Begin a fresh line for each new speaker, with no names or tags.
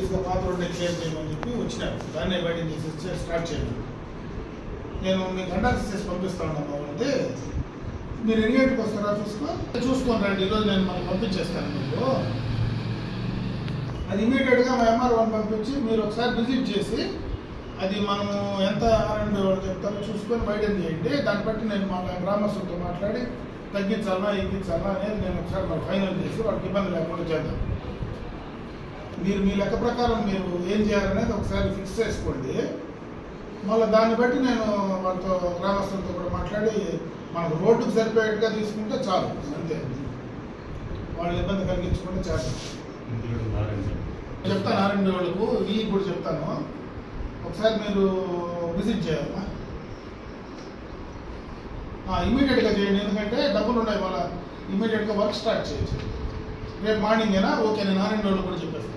యాజిటీస్గా పాత road clear చేయమని చెప్పి వచ్చినారు. దాన్ని వైడింగ్ చేసి స్టార్ట్ చేయాలి. నేను మీకు కండక్ట్ చేసి పంపిస్తా ఉన్నాను అంటే మీరు ఎన్ని గంటలకు వస్తారా చూసుకొని రండి. ఈరోజు నేను మనకు పంపించేస్తాను. మీకు అది ఇమీడియట్గా మా ఎంఆర్ఓని పంపించి మీరు ఒకసారి విజిట్ చేసి అది మనము ఎంత ఆర్ఎండ్బి వాళ్ళు చెప్తారో చూసుకొని వైడెన్ చేయండి. దాన్ని బట్టి నేను మా గ్రామస్తులతో మాట్లాడి తగ్గించాలా ఎక్కించాలా అనేది నేను ఒకసారి మాకు ఫైనల్ చేసి వాళ్ళకి ఇబ్బంది లేకుండా చేద్దాం. మీరు మీ లెక్క ప్రకారం మీరు ఏం చేయాలనేది ఒకసారి ఫిక్స్ చేసుకోండి. మళ్ళీ దాన్ని బట్టి నేను వాళ్ళతో గ్రామస్తులతో కూడా మాట్లాడి మనకు రోడ్డుకు సరిపోయేట్టుగా తీసుకుంటే చాలు, అంతే. వాళ్ళ ఇబ్బంది కలిగించకుండా చేద్దాం. చెప్తాను ఆర్ఎండ్బి వాళ్ళకు ఈ కూడా చెప్తాను. ఒకసారి మీరు విజిట్ చేయాలా ఇమీడియట్గా చేయండి. ఎందుకంటే డబ్బులు ఉన్నాయి, వాళ్ళ ఇమీడియట్గా వర్క్ స్టార్ట్ చేయొచ్చు. రేపు మార్నింగ్ అయినా ఓకే. నేను ఆర్ఎండ్బి వాళ్ళకు కూడా చెప్పేస్తాను.